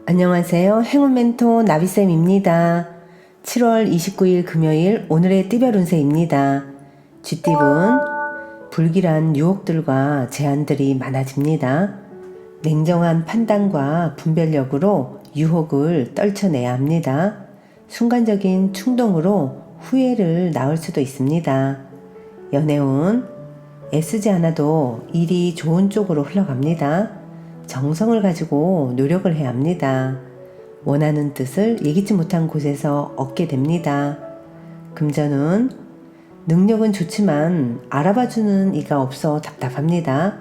안녕하세요. 행운 멘토 나비쌤입니다. 7월 29일 금요일 오늘의 띠별 운세입니다. 쥐띠분 불길한 유혹들과 제한들이 많아집니다. 냉정한 판단과 분별력으로 유혹을 떨쳐내야 합니다. 순간적인 충동으로 후회를 낳을 수도 있습니다. 연애운 애쓰지 않아도 일이 좋은 쪽으로 흘러갑니다. 정성을 가지고 노력을 해야 합니다. 원하는 뜻을 예기치 못한 곳에서 얻게 됩니다. 금전운 능력은 좋지만 알아봐주는 이가 없어 답답합니다.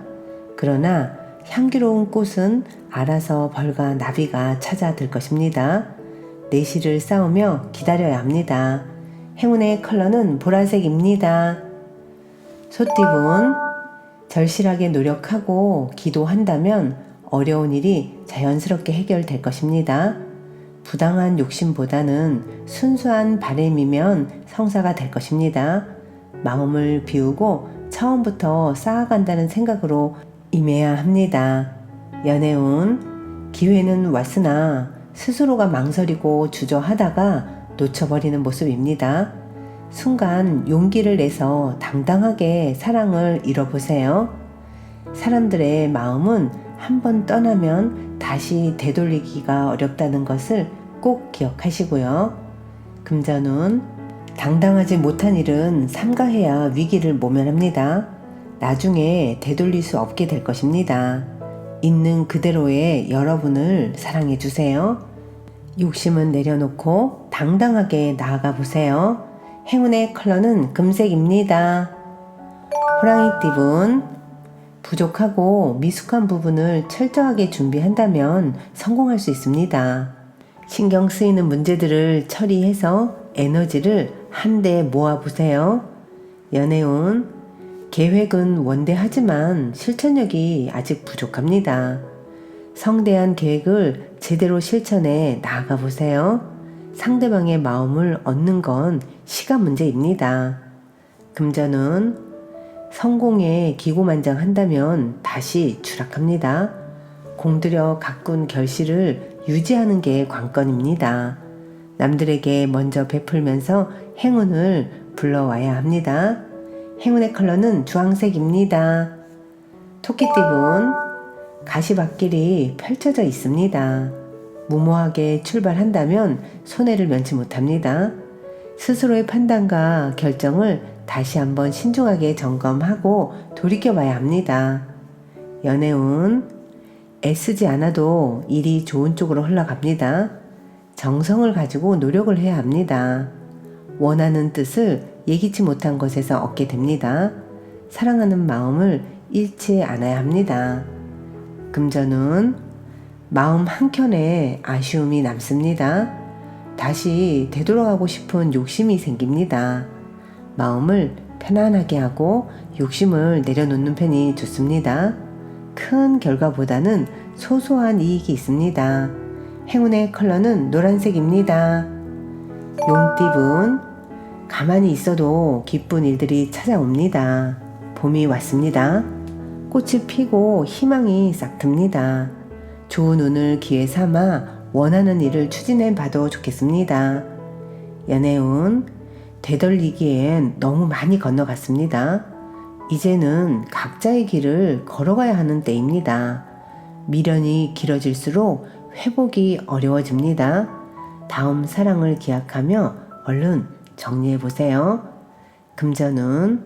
그러나 향기로운 꽃은 알아서 벌과 나비가 찾아들 것입니다. 내실을 쌓으며 기다려야 합니다. 행운의 컬러는 보라색입니다. 소띠분 절실하게 노력하고 기도한다면 어려운 일이 자연스럽게 해결될 것입니다. 부당한 욕심보다는 순수한 바램이면 성사가 될 것입니다. 마음을 비우고 처음부터 쌓아간다는 생각으로 임해야 합니다. 연애운 기회는 왔으나 스스로가 망설이고 주저하다가 놓쳐버리는 모습입니다. 순간 용기를 내서 당당하게 사랑을 이뤄보세요. 사람들의 마음은 한번 떠나면 다시 되돌리기가 어렵다는 것을 꼭 기억하시고요. 금전운 당당하지 못한 일은 삼가해야 위기를 모면합니다. 나중에 되돌릴 수 없게 될 것입니다. 있는 그대로의 여러분을 사랑해 주세요. 욕심은 내려놓고 당당하게 나아가 보세요. 행운의 컬러는 금색입니다. 호랑이띠분 부족하고 미숙한 부분을 철저하게 준비한다면 성공할 수 있습니다. 신경 쓰이는 문제들을 처리해서 에너지를 한데 모아보세요. 연애운 계획은 원대하지만 실천력이 아직 부족합니다. 성대한 계획을 제대로 실천해 나아가 보세요. 상대방의 마음을 얻는 건 시간 문제입니다. 금전운 성공에 기고만장한다면 다시 추락합니다. 공들여 가꾼 결실을 유지하는 게 관건입니다. 남들에게 먼저 베풀면서 행운을 불러와야 합니다. 행운의 컬러는 주황색입니다. 토끼띠분 가시밭길이 펼쳐져 있습니다. 무모하게 출발한다면 손해를 면치 못합니다. 스스로의 판단과 결정을 다시 한번 신중하게 점검하고 돌이켜봐야 합니다. 연애운 애쓰지 않아도 일이 좋은 쪽으로 흘러갑니다. 정성을 가지고 노력을 해야 합니다. 원하는 뜻을 예기치 못한 것에서 얻게 됩니다. 사랑하는 마음을 잃지 않아야 합니다. 금전운 마음 한켠에 아쉬움이 남습니다. 다시 되돌아가고 싶은 욕심이 생깁니다. 마음을 편안하게 하고 욕심을 내려놓는 편이 좋습니다. 큰 결과보다는 소소한 이익이 있습니다. 행운의 컬러는 노란색입니다. 용띠분 가만히 있어도 기쁜 일들이 찾아옵니다. 봄이 왔습니다. 꽃이 피고 희망이 싹 듭니다. 좋은 운을 기회 삼아 원하는 일을 추진해 봐도 좋겠습니다. 연애운 되돌리기엔 너무 많이 건너갔습니다. 이제는 각자의 길을 걸어가야 하는 때입니다. 미련이 길어질수록 회복이 어려워집니다. 다음 사랑을 기약하며 얼른 정리해 보세요. 금전운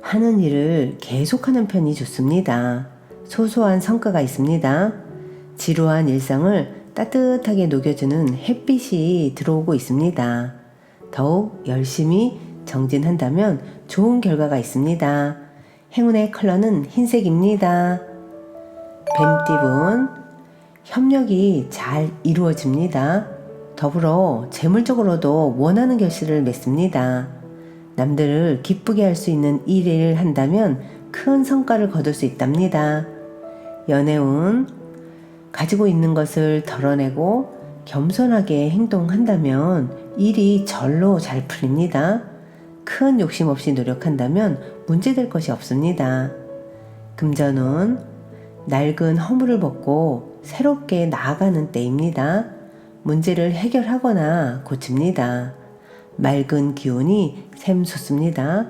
하는 일을 계속하는 편이 좋습니다. 소소한 성과가 있습니다. 지루한 일상을 따뜻하게 녹여주는 햇빛이 들어오고 있습니다. 더욱 열심히 정진한다면 좋은 결과가 있습니다. 행운의 컬러는 흰색입니다. 뱀띠분 협력이 잘 이루어집니다. 더불어 재물적으로도 원하는 결실을 맺습니다. 남들을 기쁘게 할 수 있는 일을 한다면 큰 성과를 거둘 수 있답니다. 연애운 가지고 있는 것을 덜어내고 겸손하게 행동한다면 일이 절로 잘 풀립니다. 큰 욕심 없이 노력한다면 문제될 것이 없습니다. 금전운 낡은 허물을 벗고 새롭게 나아가는 때입니다. 문제를 해결하거나 고칩니다. 맑은 기운이 샘솟습니다.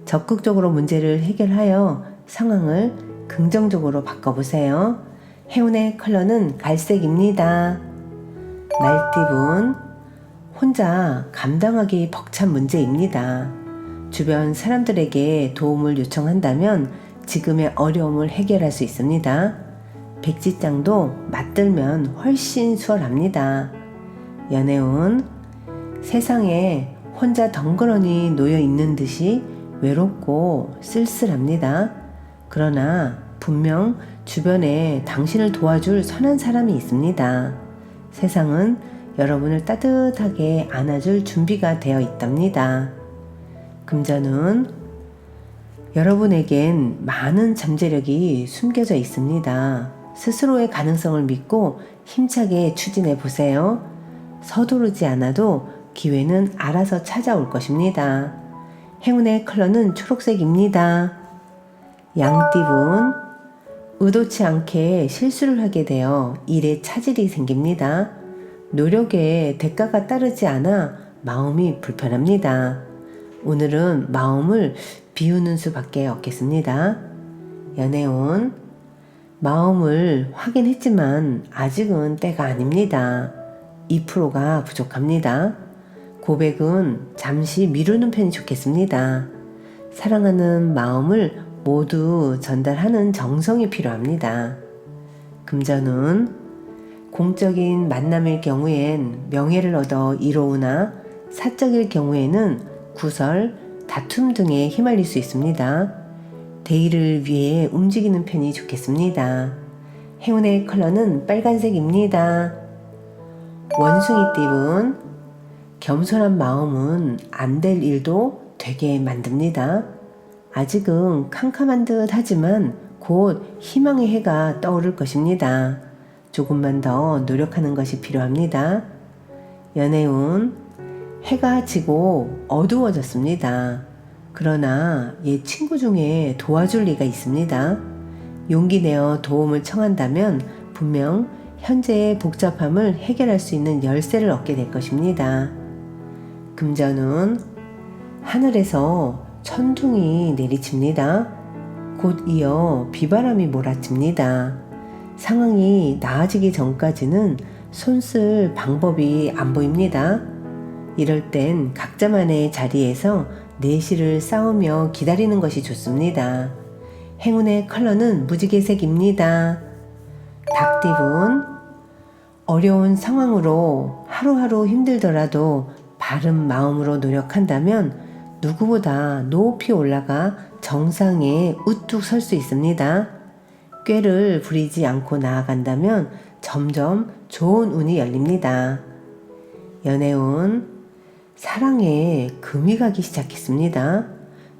적극적으로 문제를 해결하여 상황을 긍정적으로 바꿔보세요. 행운의 컬러는 갈색입니다. 말띠분, 혼자 감당하기 벅찬 문제입니다. 주변 사람들에게 도움을 요청한다면 지금의 어려움을 해결할 수 있습니다. 백지장도 맞들면 훨씬 수월합니다. 연애운, 세상에 혼자 덩그러니 놓여 있는 듯이 외롭고 쓸쓸합니다. 그러나 분명 주변에 당신을 도와줄 선한 사람이 있습니다. 세상은 여러분을 따뜻하게 안아줄 준비가 되어 있답니다. 금전운, 여러분에겐 많은 잠재력이 숨겨져 있습니다. 스스로의 가능성을 믿고 힘차게 추진해 보세요. 서두르지 않아도 기회는 알아서 찾아올 것입니다. 행운의 컬러는 초록색입니다. 양띠분, 의도치 않게 실수를 하게 되어 일에 차질이 생깁니다. 노력에 대가가 따르지 않아 마음이 불편합니다. 오늘은 마음을 비우는 수밖에 없겠습니다. 연애운, 마음을 확인했지만 아직은 때가 아닙니다. 2%가 부족합니다. 고백은 잠시 미루는 편이 좋겠습니다. 사랑하는 마음을 모두 전달하는 정성이 필요합니다. 금전운, 공적인 만남일 경우엔 명예를 얻어 이로우나 사적일 경우에는 구설, 다툼 등에 휘말릴 수 있습니다. 대의를 위해 움직이는 편이 좋겠습니다. 행운의 컬러는 빨간색입니다. 원숭이띠분, 겸손한 마음은 안 될 일도 되게 만듭니다. 아직은 캄캄한 듯 하지만 곧 희망의 해가 떠오를 것입니다. 조금만 더 노력하는 것이 필요합니다. 연애운, 해가 지고 어두워졌습니다. 그러나 옛 친구 중에 도와줄 리가 있습니다. 용기 내어 도움을 청한다면 분명 현재의 복잡함을 해결할 수 있는 열쇠를 얻게 될 것입니다. 금전운, 하늘에서 천둥이 내리칩니다. 곧 이어 비바람이 몰아칩니다. 상황이 나아지기 전까지는 손쓸 방법이 안 보입니다. 이럴 땐 각자만의 자리에서 내실을 쌓으며 기다리는 것이 좋습니다. 행운의 컬러는 무지개색입니다. 닭띠분, 어려운 상황으로 하루하루 힘들더라도 바른 마음으로 노력한다면 누구보다 높이 올라가 정상에 우뚝 설 수 있습니다. 꾀를 부리지 않고 나아간다면 점점 좋은 운이 열립니다. 연애운, 사랑에 금이 가기 시작했습니다.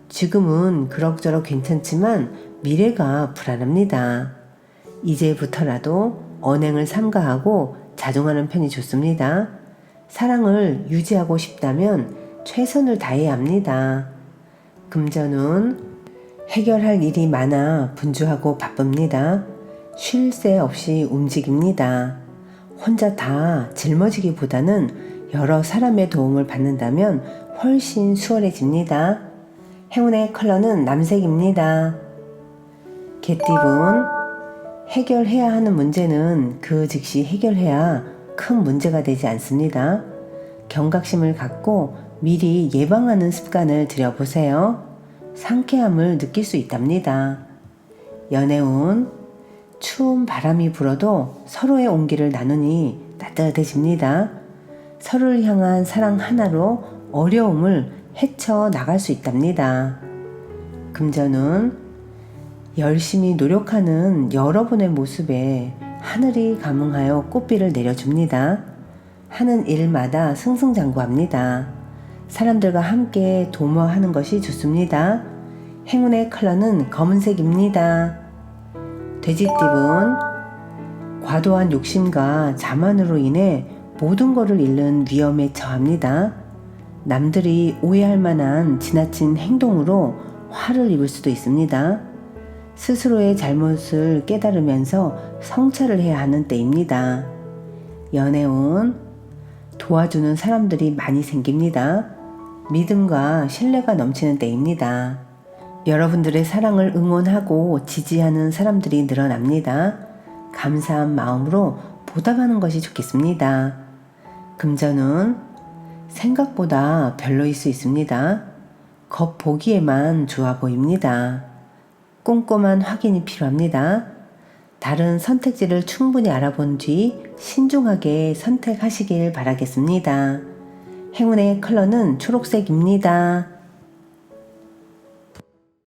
지금은 그럭저럭 괜찮지만 미래가 불안합니다. 이제부터라도 언행을 삼가하고 자중하는 편이 좋습니다. 사랑을 유지하고 싶다면 최선을 다해야 합니다. 금전운, 해결할 일이 많아 분주하고 바쁩니다. 쉴 새 없이 움직입니다. 혼자 다 짊어지기보다는 여러 사람의 도움을 받는다면 훨씬 수월해집니다. 행운의 컬러는 남색입니다. 개띠분, 해결해야 하는 문제는 그 즉시 해결해야 큰 문제가 되지 않습니다. 경각심을 갖고 미리 예방하는 습관을 들여보세요. 상쾌함을 느낄 수 있답니다. 연애운, 추운 바람이 불어도 서로의 온기를 나누니 따뜻해집니다. 서로를 향한 사랑 하나로 어려움을 헤쳐 나갈 수 있답니다. 금전운, 열심히 노력하는 여러분의 모습에 하늘이 감흥하여 꽃비를 내려줍니다. 하는 일마다 승승장구합니다. 사람들과 함께 도모하는 것이 좋습니다. 행운의 컬러는 검은색입니다. 돼지띠분, 과도한 욕심과 자만으로 인해 모든 것을 잃는 위험에 처합니다. 남들이 오해할 만한 지나친 행동으로 화를 입을 수도 있습니다. 스스로의 잘못을 깨달으면서 성찰을 해야 하는 때입니다. 연애운, 도와주는 사람들이 많이 생깁니다. 믿음과 신뢰가 넘치는 때입니다. 여러분들의 사랑을 응원하고 지지하는 사람들이 늘어납니다. 감사한 마음으로 보답하는 것이 좋겠습니다. 금전운, 생각보다 별로일 수 있습니다. 겉보기에만 좋아 보입니다. 꼼꼼한 확인이 필요합니다. 다른 선택지를 충분히 알아본 뒤 신중하게 선택하시길 바라겠습니다. 행운의 컬러는 초록색입니다.